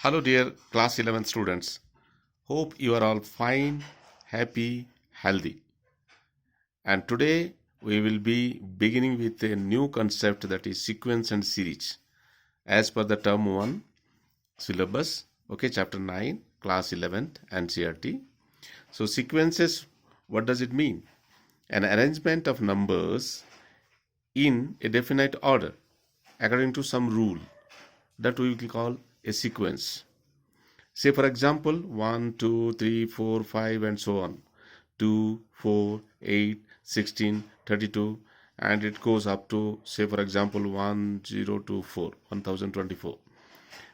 Hello dear class 11 students. Hope you are all fine, happy, healthy. And today we will be beginning with a new concept, that is sequence and series. As per the term 1 syllabus, okay, chapter 9, class 11 NCERT. So sequences, what does it mean? An arrangement of numbers in a definite order according to some rule that we will call a sequence. Say for example 1, 2, 3, 4, 5 and so on. 2, 4, 8, 16, 32 and it goes up to say for example 1024, 1024.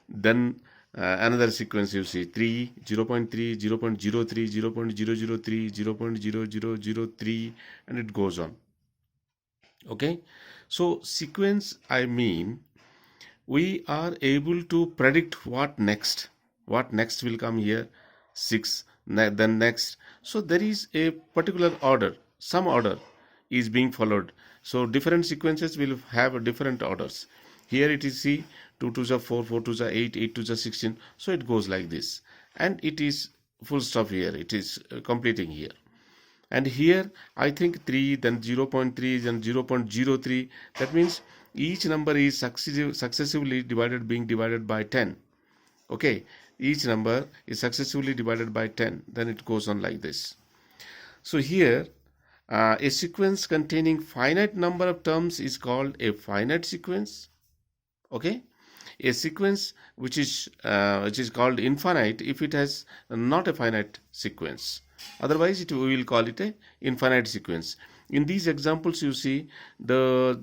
Then another sequence you see 3, 0.3, 0.03, 0.003, 0.0003 and it goes on. Okay, so sequence, I mean we are able to predict what next will come here, 6, then next. So there is a particular order, some order is being followed. So different sequences will have different orders. Here it is, see, 2 to the 4, 4 to the 8, 8 to the 16. So it goes like this and it is full stop here, it is completing here. And here I think 3, then 0.3, then 0.03. That means each number is successively being divided by 10. Okay, each number is successively divided by 10. Then it goes on like this. So here a sequence containing finite number of terms is called a finite sequence. Okay, a sequence which is called infinite if it has not a finite sequence. Otherwise we will call it a infinite sequence. In these examples you see the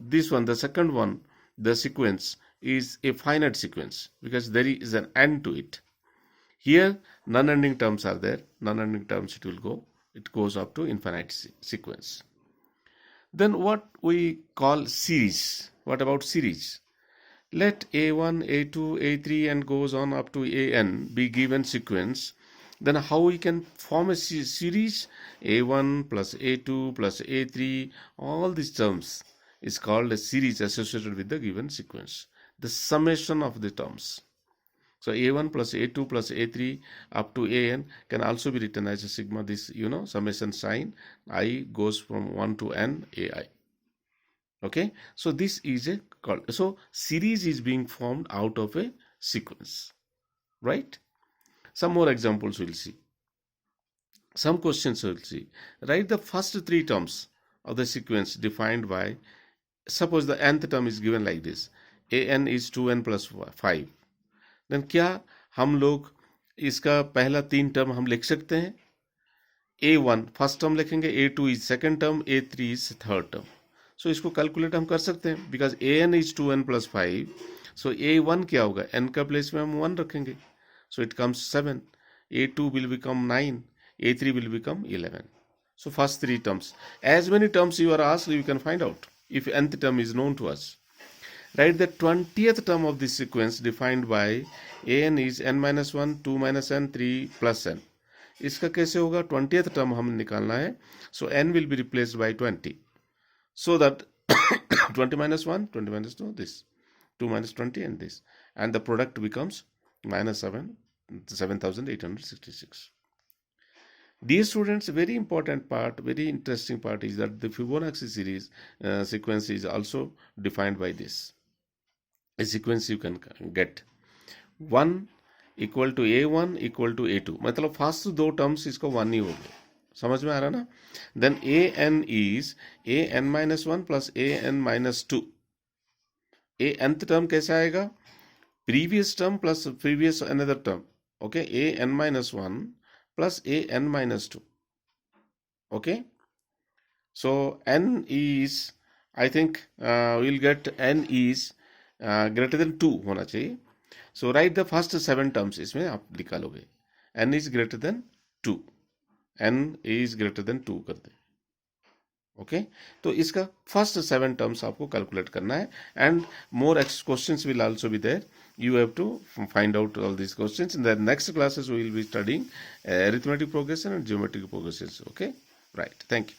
second one, the sequence is a finite sequence because there is an end to it. Here non-ending terms are there, non-ending terms it goes up to infinite sequence. Then what we call series. What about series? Let A1, A2, A3 and goes on up to AN be given sequence. Then how we can form a series? A1 plus A2 plus A3, all these terms is called a series associated with the given sequence. The summation of the terms. So A1 plus A2 plus A3 up to AN can also be written as a sigma, this summation sign, I goes from 1 to N AI. Okay, so this is so series is being formed out of a sequence, right? Some more examples we'll see. Some questions we'll see. Write the first 3 terms of the sequence defined by, suppose the nth term is given like this, an is 2n plus 5. Then क्या हम लोग इसका पहला 3 term हम लिख सकते हैं? A1 first term लिखेंगे, A2 is second term, A3 is third term. So इसको कैलकुलेट हम कर सकते हैं because an is 2n plus 5. So A1 क्या होगा? n का प्लेस में हम 1 रखेंगे. So it comes 7. A2 will become 9. A3 will become 11. So first 3 terms. As many terms you are asked, you can find out if nth term is known to us. Write the 20th term of this sequence defined by an is n minus 1, 2 minus n, 3 plus n. इसका कैसे होगा? 20th term हम निकालना है. So n will be replaced by 20. So that 20 minus 1, 20 minus 2, this. 2 minus 20 and this. And the product becomes minus 7,866. Dear students, very important part, very interesting part is that the Fibonacci series sequence is also defined by this. A sequence you can get 1 equal to A1 equal to A2. मतलब first 2 terms इसको 1 ही हो गए. समझ में आ रहा ना? Then an is an minus 1 plus an minus 2. a nth term कैसे आएगा? Previous term plus previous another term. Okay, an minus 1 plus an minus 2. Okay, so n is, I think we'll get n is greater than 2 होना चाहिए. So write the first 7 terms, इसमें आप निकालोगे. n is greater than 2. n is greater than 2 कर दे. Okay, तो इसका first 7 terms आपको calculate करना है. And more questions will also be there. You have to find out all these questions. In the next classes we will be studying arithmetic progression and geometric progressions. Okay, right, thank you.